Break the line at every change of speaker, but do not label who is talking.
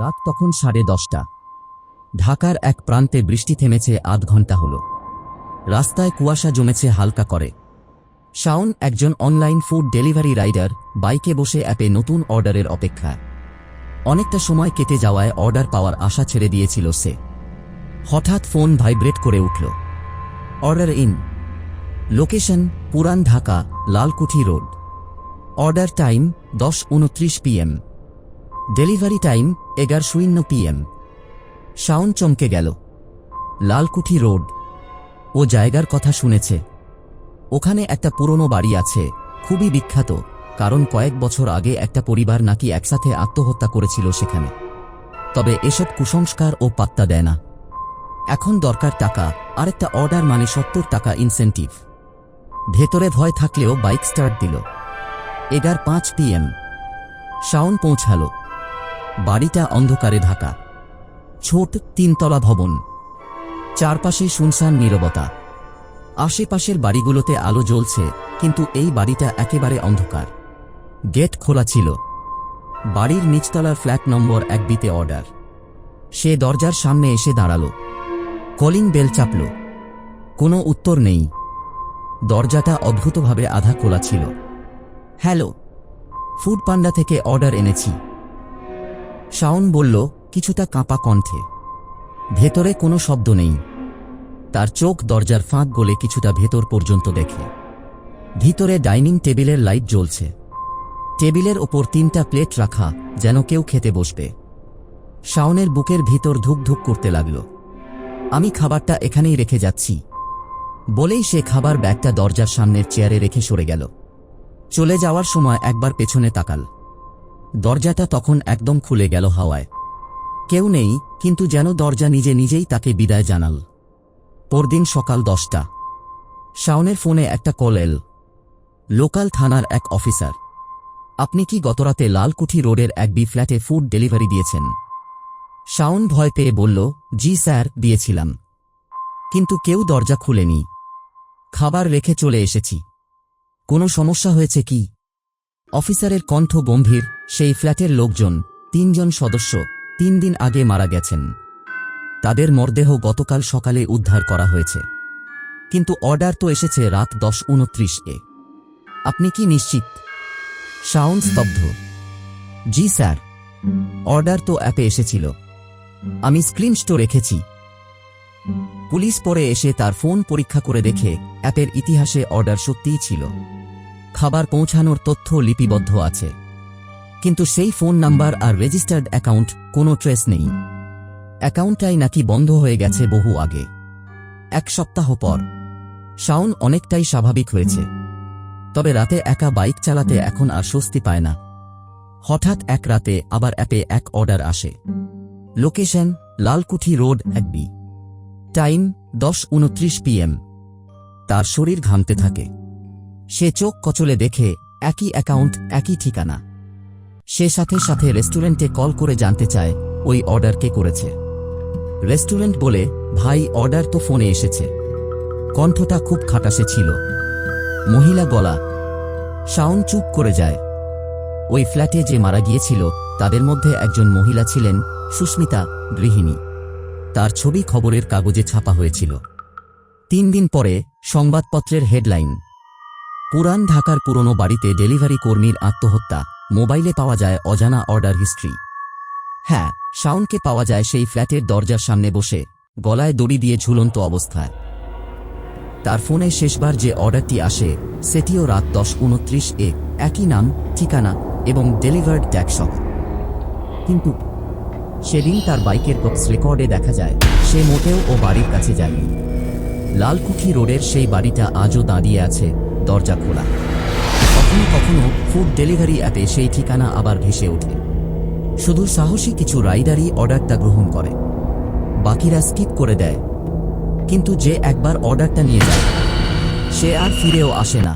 রাত তখন 10:30। ঢাকার এক প্রান্তে বৃষ্টি থেমেছে আধ ঘন্টা হল। রাস্তায় কুয়াশা জমেছে হালকা করে। শাওন একজন অনলাইন ফুড ডেলিভারি রাইডার, বাইকে বসে অ্যাপে নতুন অর্ডারের অপেক্ষায়। অনেকটা সময় কেটে যাওয়ায় অর্ডার পাওয়ার আশা ছেড়ে দিয়েছিল সে। হঠাৎ ফোন ভাইব্রেট করে উঠল। Order in. লোকেশন পুরান Dhaka, Lalkuthi road. Order time 10:29 PM। Delivery time 11:00 PM। Shaon চমকে গেল। লালকুঠি রোড। ও জায়গার কথা শুনেছে। ওখানে একটা পুরনো বাড়ি আছে, খুবই বিখ্যাত, কারণ কয়েক বছর আগে একটা পরিবার নাকি একসাথে আত্মহত্যা করেছিল সেখানে। তবে এসব কুসংস্কার ও পাত্তা দেয় না। এখন দরকার টাকা, আরেকটা অর্ডার মানে 70 টাকা ইনসেন্টিভ। ভেতরে ভয় থাকলেও বাইক স্টার্ট দিল। 11:05 PM। শাওন পৌঁছাল। বাড়িটা অন্ধকারে ঢাকা। ছোট 3তলা ভবন। চারপাশে শুনশান নীরবতা। আশেপাশের বাড়িগুলোতে আলো জ্বলছে, কিন্তু এই বাড়িটা একেবারে অন্ধকার। গেট খোলা ছিল। বাড়ির নিচতলার ফ্ল্যাট নম্বর 1B-তে অর্ডার। সে দরজার সামনে এসে দাঁড়াল। কলিং বেল চাপল। কোনো উত্তর নেই। দরজাটা অদ্ভুতভাবে আধা খোলা ছিল। হ্যালো, ফুড পান্ডা থেকে অর্ডার এনেছি, শাওন বলল কিছুটা কাঁপা কণ্ঠে। ভেতরে কোনো শব্দ নেই। তার চোখ দরজার ফাঁক গলে কিছুটা ভেতর পর্যন্ত দেখে। ভিতরে ডাইনিং টেবিলের লাইট জ্বলছে। টেবিলের ওপর 3টা প্লেট রাখা, যেন কেউ খেতে বসবে। শাওনের বুকের ভিতর ধুকধুক করতে লাগল। আমি খাবারটা এখানেই রেখে যাচ্ছি বলেই সে খাবার ব্যাগটা দরজার সামনের চেয়ারে রেখে সরে গেল। চলে যাওয়ার সময় একবার পেছনে তাকাল। দরজাটা তখন একদম খুলে গেল হাওয়ায়। কেউ নেই, কিন্তু যেন দরজা নিজে নিজেই তাকে বিদায় জানাল। পরদিন সকাল 10টা। শাওনের ফোনে একটা কল এল। লোকাল থানার এক অফিসার। আপনি কি গতরাতে লালকুঠি রোডের 1B ফ্ল্যাটে ফুড ডেলিভারি দিয়েছেন? শাওন ভয় পেয়ে বলল, জি স্যার, দিয়েছিলাম, কিন্তু কেউ দরজা খুলেনি। খাবার রেখে চলে এসেছি। কোনো সমস্যা হয়েছে কি? অফিসারের কণ্ঠ গম্ভীর। সেই ফ্ল্যাটের লোকজন, 3 জন সদস্য, 3 দিন আগে মারা গেছেন। তাদের মরদেহ গতকাল সকালে উদ্ধার করা হয়েছে, কিন্তু অর্ডার তো এসেছে রাত 10:29-এ। আপনি কি নিশ্চিত? শাওন স্তব্ধ। জি স্যার, অর্ডার তো অ্যাপে এসেছিল, আমি স্ক্রিনশট রেখেছি। পুলিশ পরে এসে তার ফোন পরীক্ষা করে দেখে অ্যাপের ইতিহাসে অর্ডার সত্যিই ছিল। খাবার পৌঁছানোর তথ্য লিপিবদ্ধ আছে, কিন্তু সেই ফোন নাম্বার আর রেজিস্টার্ড অ্যাকাউন্ট কোনো ট্রেস নেই। অ্যাকাউন্টটাই নাকি বন্ধ হয়ে গেছে বহু আগে। 1 সপ্তাহ পর। শাওন অনেকটাই স্বাভাবিক হয়েছে, তবে রাতে একা বাইক চালাতে এখন আর স্বস্তি পায় না। হঠাৎ এক রাতে আবার অ্যাপে এক অর্ডার আসে। Location Lalkuthi road 1B। Time 10:29 PM। তার শরীর ঘামতে থাকে। সে চোখ কচলে দেখে একই অ্যাকাউন্ট, একই ঠিকানা। সে সাথে সাথে রেস্টুরেন্টে কল করে জানতে চায় ওই অর্ডার কে করেছে। রেস্টুরেন্ট বলে, ভাই, অর্ডার তো ফোনে এসেছে। কণ্ঠটা খুব খাটাসে ছিল, মহিলা গলা। শাওন চুপ করে যায়। ওই ফ্ল্যাটে যে মারা গিয়েছিল তাদের মধ্যে একজন মহিলা ছিলেন সুস্মিতা, গৃহিণী। তার ছবি খবরের কাগজে ছাপা হয়েছিল। 3 দিন পরে সংবাদপত্রের হেডলাইন, পুরান ঢাকার পুরনো বাড়িতে ডেলিভারি কর্মীর আত্মহত্যা, মোবাইলে পাওয়া যায় অজানা অর্ডার হিস্ট্রি। হ্যাঁ, শাওনকে পাওয়া যায় সেই ফ্ল্যাটের দরজার সামনে বসে, গলায় দড়ি দিয়ে ঝুলন্ত অবস্থায়। তার ফোনে শেষবার যে অর্ডারটি আসে সেটিও রাত 10:29-এ, একই নাম, ঠিকানা এবং ডেলিভার্ড ট্যাগ। কিন্তু সেদিন তার বাইকের বক্স রেকর্ডে দেখা যায় সে মোটেও ও বাড়ির কাছে যায়নি। লালকুঠি রোডের সেই বাড়িটা আজও দাঁড়িয়ে আছে, দরজা খোলা। কখনো কখনো ফুড ডেলিভারি অ্যাপে সেই ঠিকানা আবার ভেসে ওঠে। শুধু সাহসী কিছু রাইডারই অর্ডারটা গ্রহণ করে, বাকিরা স্কিপ করে দেয়। কিন্তু যে একবার অর্ডারটা নিয়ে যায় সে আর ফিরেও আসে না।